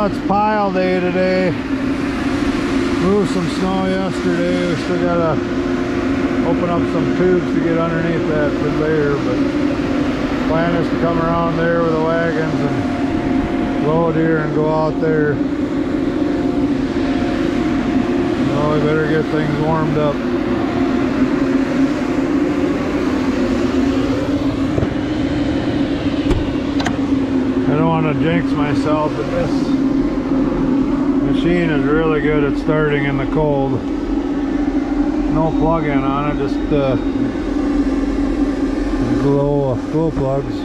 Well, it's pile day today. Moved some snow yesterday. We still gotta open up some tubes to get underneath that conveyor, but the plan is to come around there with the wagons and load here and go out there. No, we better get things warmed up. I don't want to jinx myself, but this machine is really good at starting in the cold. No plug-in on it, just glow plugs.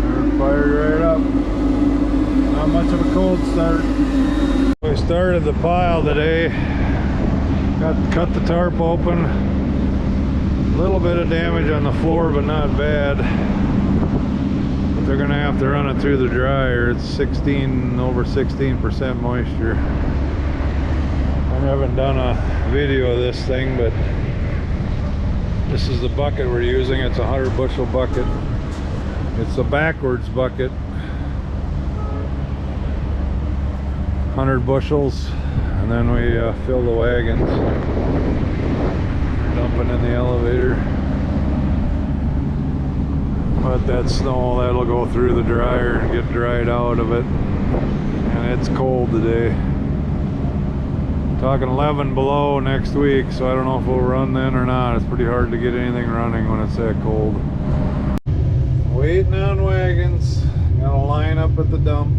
They're fired right up. Not much of a cold start. We started the pile today. Cut the tarp open. A little bit of damage on the floor, but not bad. But they're gonna have to run it through the dryer. It's over 16% moisture. I haven't done a video of this thing, but this is the bucket we're using. It's a 100 bushel bucket. It's a backwards bucket. 100 bushels, and then we fill the wagons. Dumping in the elevator. But that snow, that'll go through the dryer and get dried out of it. And it's cold today. Talking 11 below next week, so I don't know if we'll run then or not. It's pretty hard to get anything running when it's that cold. Waiting on wagons. Got a line up at the dump.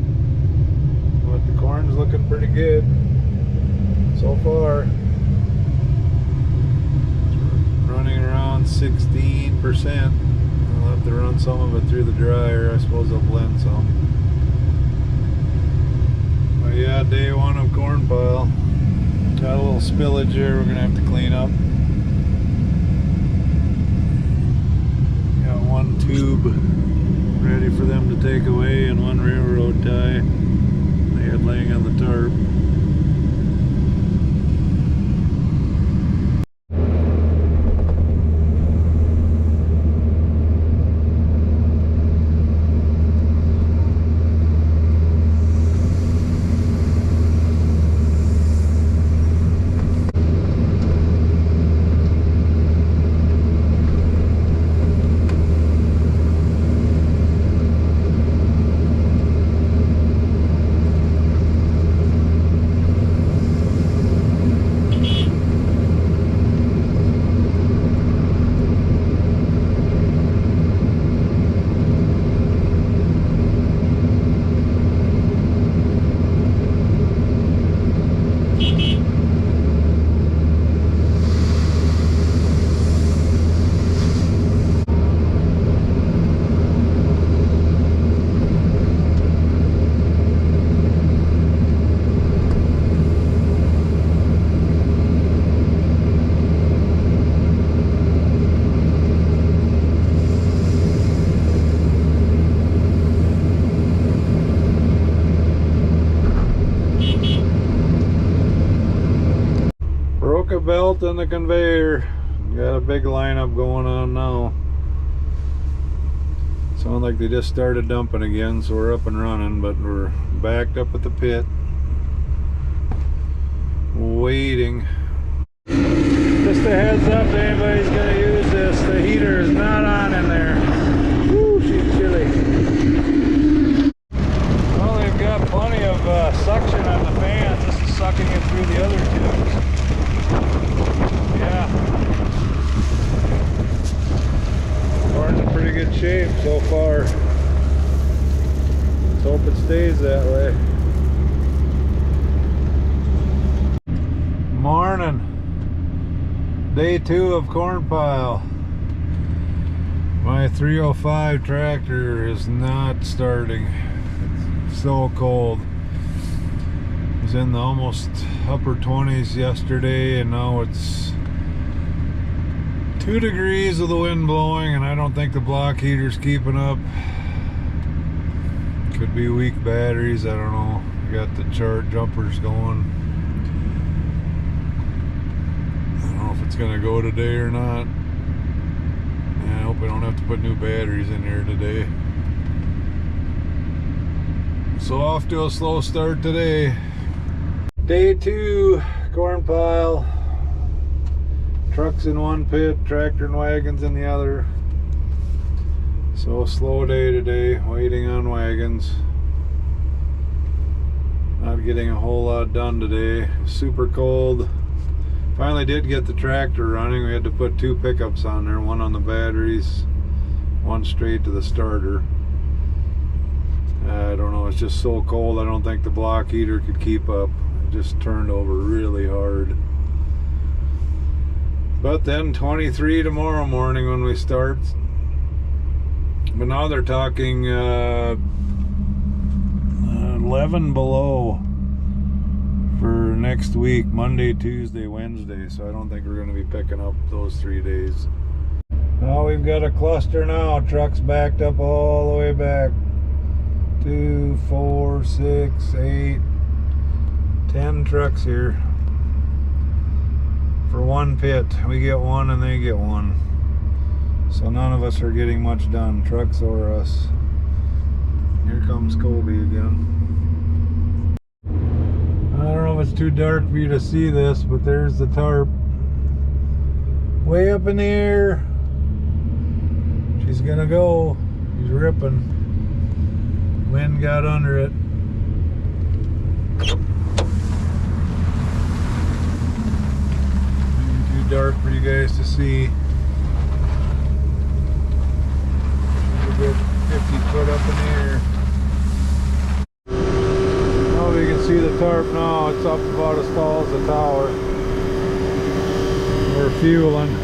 But the corn's looking pretty good so far. Running around 16%. I'll have to run some of it through the dryer. I suppose I'll blend some. But yeah, day one of corn pile. Got a little spillage here we're gonna have to clean up. Got one tube ready for them to take away and one railroad tie they had laying on the tarp. Belt on the conveyor. Got a big lineup going on now. Sounds like they just started dumping again, so we're up and running, but we're backed up at the pit waiting. Just a heads up to anybody who's gonna use this, the heater is not on in there. Woo, she's chilly. Well, they've got plenty of suction on the fans. This is sucking it through the other tubes. Yeah. Corn's in pretty good shape so far. Let's hope it stays that way. Morning. Day 2 of corn pile. My 305 tractor is not starting. It's so cold. It was in the almost upper 20s yesterday, and now it's 2 degrees with the wind blowing, and I don't think the block heater's keeping up. Could be weak batteries, I don't know. I got the chart jumpers going. I don't know if it's gonna go today or not. I hope we don't have have to put new batteries in here today. So off to a slow start today. Day 2, corn pile. Trucks in one pit, tractor and wagons in the other. So slow day today, waiting on wagons. Not getting a whole lot done today. Super cold. Finally did get the tractor running. We had to put 2 pickups on there, one on the batteries, one straight to the starter. I don't know, it's just so cold I don't think the block heater could keep up. It just turned over really hard. But then 23 tomorrow morning when we start. But now they're talking 11 below for next week, Monday, Tuesday, Wednesday. So I don't think we're going to be picking up those 3 days. Now we've got a cluster now. Trucks backed up all the way back. 2, 4, 6, 8, 10 trucks here for one pit. We get one and they get one. So none of us are getting much done, trucks or us. Here comes Colby again. I don't know if it's too dark for you to see this, but there's the tarp. Way up in the air. She's gonna go. She's ripping. Wind got under it. Maybe too dark for you guys to see. A good 50 foot up in the air. Oh, you can see the tarp now. It's up about as tall as the tower. We're fueling.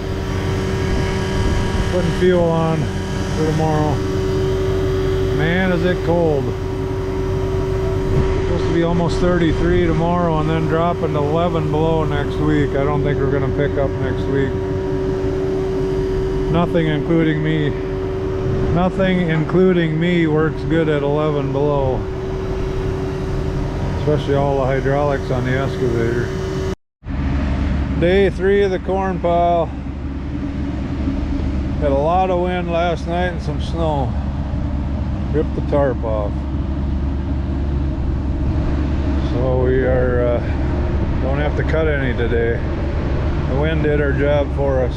Putting fuel on for tomorrow. Man, is it cold. It's supposed to be almost 33 tomorrow and then dropping to 11 below next week. I don't think we're going to pick up next week. Nothing including me. Nothing including me works good at 11 below. Especially all the hydraulics on the excavator. Day 3 of the corn pile. Had a lot of wind last night and some snow. Ripped the tarp off. So we are don't have to cut any today. The wind did our job for us.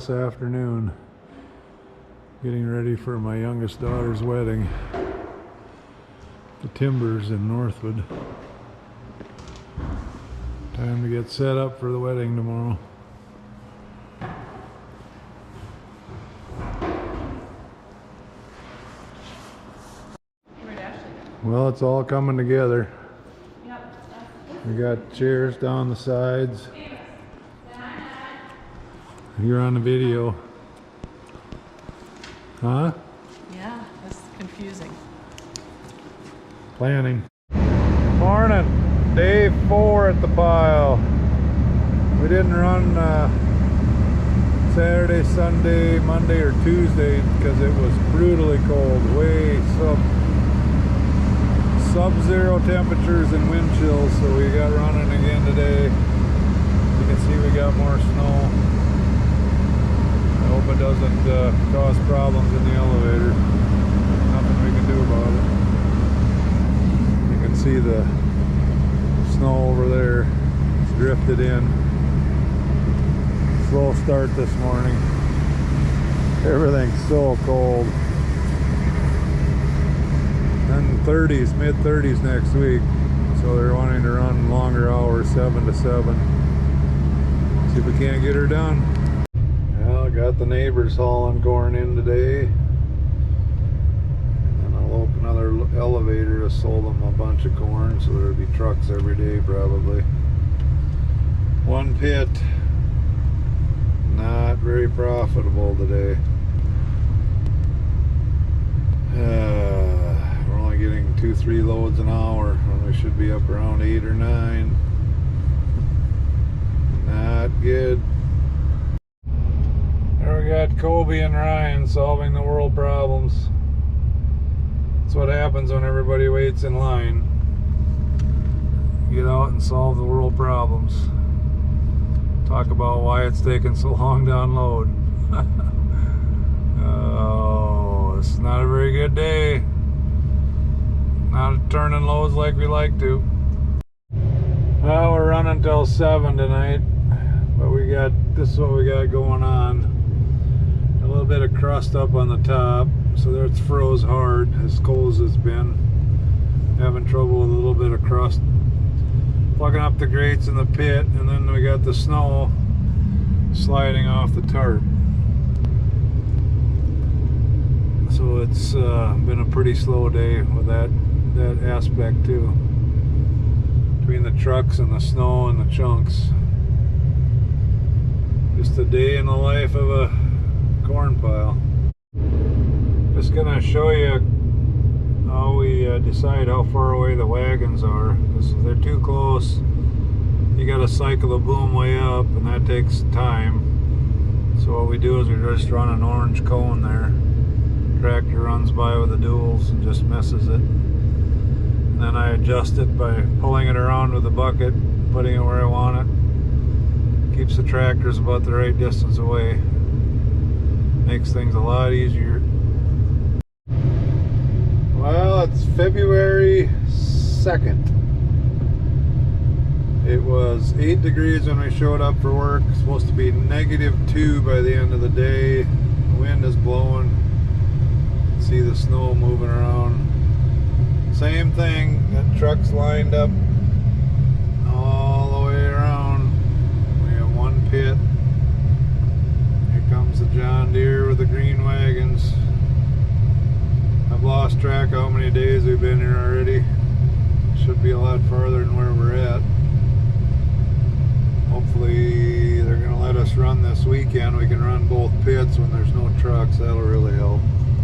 this afternoon, getting ready for my youngest daughter's wedding. The Timbers in Northwood. Time to get set up for the wedding tomorrow. Well, it's all coming together. We got chairs down the sides. You're on the video. Huh? Yeah, that's confusing. Planning. Morning. Day 4 at the pile. We didn't run Saturday, Sunday, Monday, or Tuesday because it was brutally cold. Way sub-zero temperatures and wind chills, so we got running again today. You can see we got more snow. I hope it doesn't cause problems in the elevator. Nothing we can do about it. You can see the snow over there. It's drifted in. Slow start this morning. Everything's so cold. And 30s, mid-30s next week. So they're wanting to run longer hours, 7 to 7. See if we can't get her done. Well, got the neighbors hauling corn in today. And I'll open another elevator to sold them a bunch of corn, so there'll be trucks every day probably. One pit, not very profitable today. We're only getting 2-3 loads an hour when we should be up around 8 or 9. Not good. There we got Kobe and Ryan solving the world problems. That's what happens when everybody waits in line. Get out and solve the world problems. Talk about why it's taking so long to unload. Oh, this is not a very good day. Not turning loads like we like to. Well, we're running till 7 tonight, but this is what we got going on. A little bit of crust up on the top, so there it's froze hard as cold as it's been. Having trouble with a little bit of crust. Plugging up the grates in the pit, and then we got the snow sliding off the tarp. So it's been a pretty slow day with that aspect too. Between the trucks and the snow and the chunks. Just a day in the life of a corn pile. Just gonna show you how we decide how far away the wagons are. Because if they're too close, you gotta cycle the boom way up, and that takes time. So what we do is we just run an orange cone there. Tractor runs by with the duals and just misses it. And then I adjust it by pulling it around with the bucket, putting it where I want it. Keeps the tractors about the right distance away. Makes things a lot easier. Well, it's February 2nd. It was 8 degrees when we showed up for work. It's supposed to be -2 by the end of the day. The wind is blowing. See the snow moving around. Same thing, got trucks lined up all the way around. We have one pit. Here comes the John Deere with the green wagons. I've lost track of how many days we've been here already. Should be a lot farther than where we're at. Hopefully they're going to let us run this weekend. We can run both pits when there's no trucks. That'll really help.